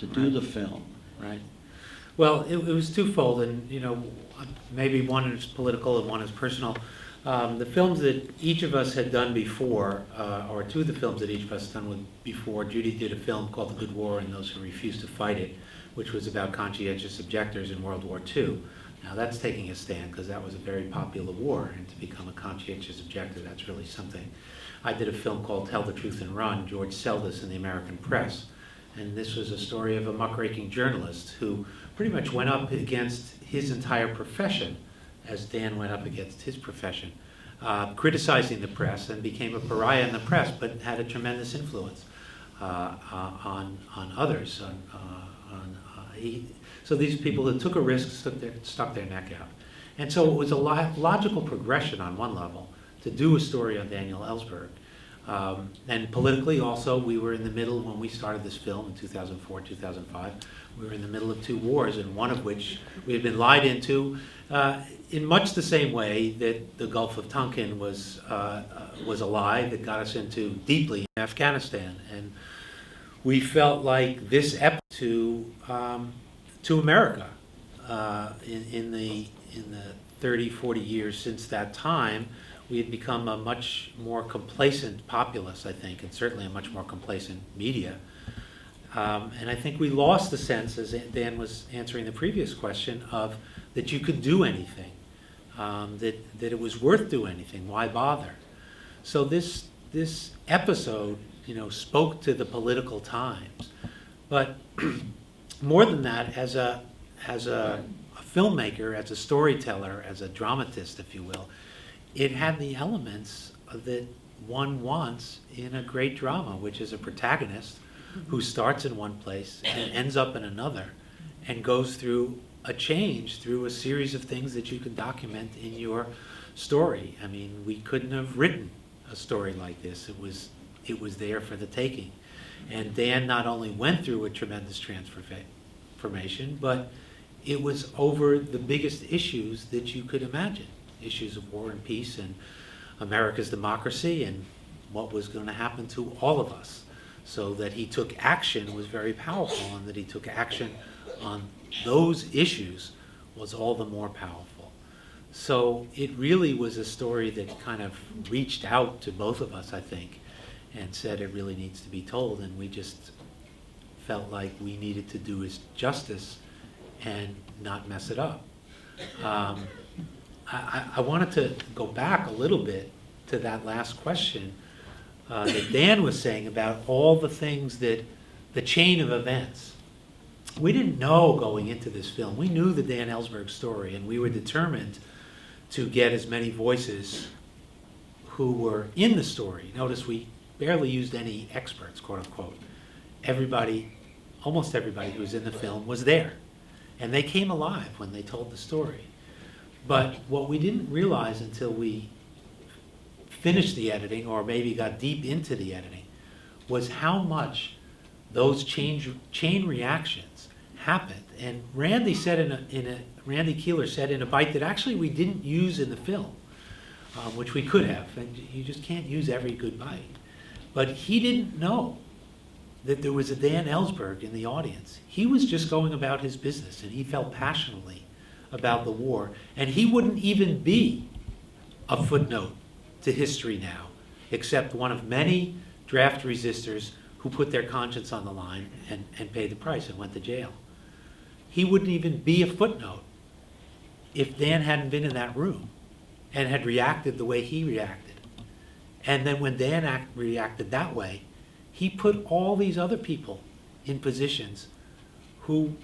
to do the film? Right. Well, it was twofold, and maybe one is political and one is personal. The films that each of us had done before, or two of the films that each of us had done before, Judy did a film called The Good War and Those Who Refused to Fight It, which was about conscientious objectors in World War II. Now that's taking a stand because that was a very popular war, and to become a conscientious objector, that's really something. I did a film called Tell the Truth and Run, George Seldes in the American Press. And this was a story of a muckraking journalist who pretty much went up against his entire profession, as Dan went up against his profession, criticizing the press, and became a pariah in the press, but had a tremendous influence on others. So these people that took a risk stuck their neck out. And so it was a logical progression on one level to do a story on Daniel Ellsberg. And politically also, we were in the middle, when we started this film in 2004, 2005, we were in the middle of two wars, and one of which we had been lied into in much the same way that the Gulf of Tonkin was a lie that got us into deeply in Afghanistan. And we felt like this episode to America in the 30, 40 years since that time. We had become a much more complacent populace, I think, and certainly a much more complacent media. And I think we lost the sense, as Dan was answering the previous question, of that you could do anything, that it was worth doing anything. Why bother? So this episode, spoke to the political times. But more than that, as a filmmaker, as a storyteller, as a dramatist, if you will, it had the elements that one wants in a great drama, which is a protagonist who starts in one place and ends up in another and goes through a change through a series of things that you can document in your story. I mean, we couldn't have written a story like this. It was there for the taking. And Dan not only went through a tremendous transformation, but it was over the biggest issues that you could imagine. Issues of war and peace and America's democracy and what was going to happen to all of us. So that he took action was very powerful, and that he took action on those issues was all the more powerful. So it really was a story that kind of reached out to both of us, I think, and said it really needs to be told, and we just felt like we needed to do his justice and not mess it up. I wanted to go back a little bit to that last question that Dan was saying about all the things that the chain of events. We didn't know going into this film. We knew the Dan Ellsberg story, and we were determined to get as many voices who were in the story. Notice we barely used any experts, quote unquote. Almost everybody who was in the film was there, and they came alive when they told the story. But what we didn't realize until we finished the editing, or maybe got deep into the editing, was how much those chain reactions happened. And Randy Keeler said in a bite that actually we didn't use in the film, which we could have, and you just can't use every good bite. But he didn't know that there was a Dan Ellsberg in the audience. He was just going about his business, and he felt passionately about the war, and he wouldn't even be a footnote to history now, except one of many draft resistors who put their conscience on the line and paid the price and went to jail. He wouldn't even be a footnote if Dan hadn't been in that room and had reacted the way he reacted. And then when Dan reacted that way, he put all these other people in positions who,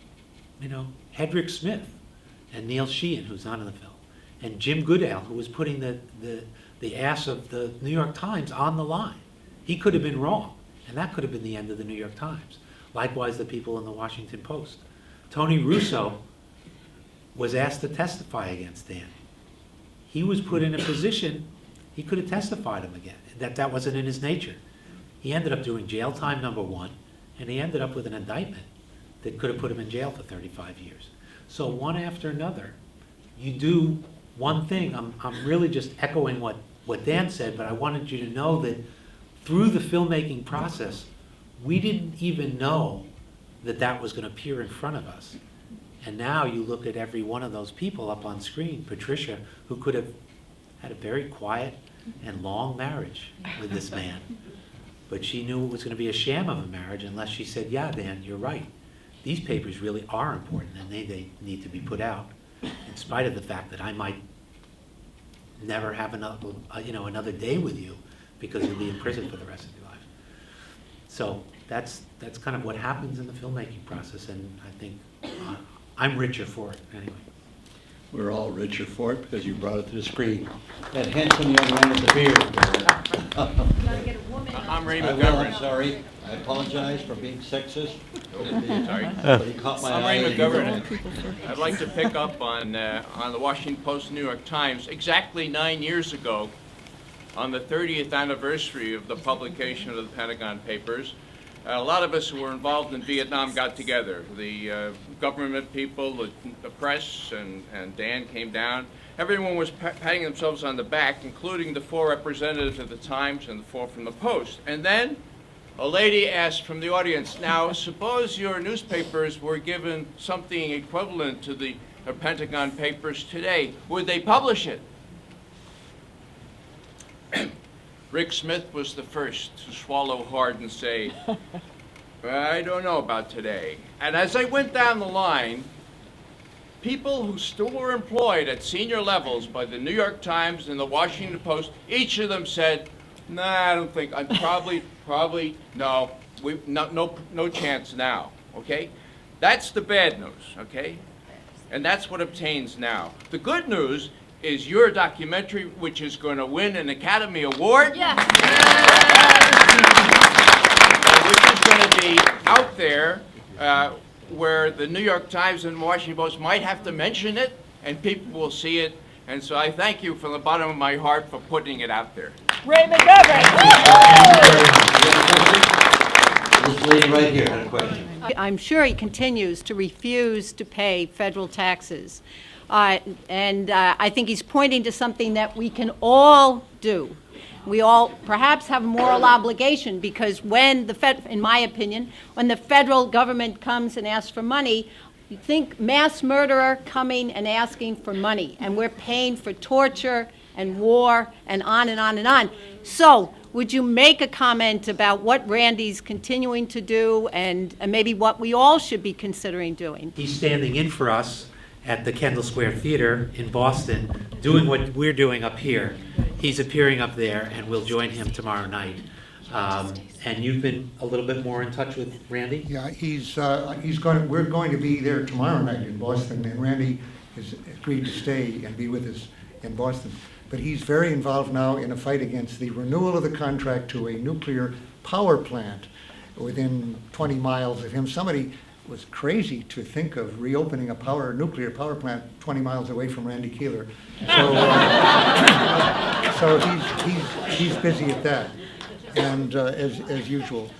Hedrick Smith, and Neil Sheehan, who's not in the film, and Jim Goodale, who was putting the ass of the New York Times on the line. He could have been wrong, and that could have been the end of the New York Times. Likewise, the people in the Washington Post. Tony Russo was asked to testify against Dan. He was put in a position, he could have testified him again, that wasn't in his nature. He ended up doing jail time, number one, and he ended up with an indictment that could have put him in jail for 35 years. So one after another, you do one thing. I'm really just echoing what Dan said, but I wanted you to know that through the filmmaking process, we didn't even know that was going to appear in front of us. And now you look at every one of those people up on screen, Patricia, who could have had a very quiet and long marriage with this man. But she knew it was going to be a sham of a marriage unless she said, yeah, Dan, you're right. These papers really are important and they need to be put out, in spite of the fact that I might never have another day with you because you'll be in prison for the rest of your life. So that's kind of what happens in the filmmaking process, and I think I'm richer for it anyway. We're all richer for it because you brought it to the screen. That handsome young man with the beard. I'm Ray I'm McGovern. sorry. I apologize for being sexist. Sorry. But he caught my I'm eye. Ray McGovern. I'd like to pick up on the Washington Post and New York Times. Exactly 9 years ago, on the 30th anniversary of the publication of the Pentagon Papers, a lot of us who were involved in Vietnam got together. The government people, the press, and Dan came down. Everyone was patting themselves on the back, including the 4 representatives of the Times and the 4 from the Post. And then a lady asked from the audience, now suppose your newspapers were given something equivalent to the Pentagon Papers today, would they publish it? Rick Smith was the first to swallow hard and say, I don't know about today. And as I went down the line, people who still were employed at senior levels by the New York Times and the Washington Post, each of them said, nah, I don't think, I'm probably, no, no chance now, okay? That's the bad news, okay? And that's what obtains now. The good news is your documentary, which is going to win an Academy Award. Yeah. Which is going to be out there where the New York Times and Washington Post might have to mention it, and people will see it. And so I thank you from the bottom of my heart for putting it out there. Ray McGovern. This lady right here had a question. I'm sure he continues to refuse to pay federal taxes. And I think he's pointing to something that we can all do. We all perhaps have a moral obligation, because when in my opinion, when the federal government comes and asks for money, you think mass murderer coming and asking for money, and we're paying for torture and war and on and on and on. So would you make a comment about what Randy's continuing to do and maybe what we all should be considering doing? He's standing in for us at the Kendall Square Theater in Boston, doing what we're doing up here. He's appearing up there, and we'll join him tomorrow night. And you've been a little bit more in touch with Randy? Yeah, we're going to be there tomorrow night in Boston, and Randy has agreed to stay and be with us in Boston. But he's very involved now in a fight against the renewal of the contract to a nuclear power plant within 20 miles of him. Somebody was crazy to think of reopening a nuclear power plant 20 miles away from Randy Keeler. So, so he's busy at that, and as usual.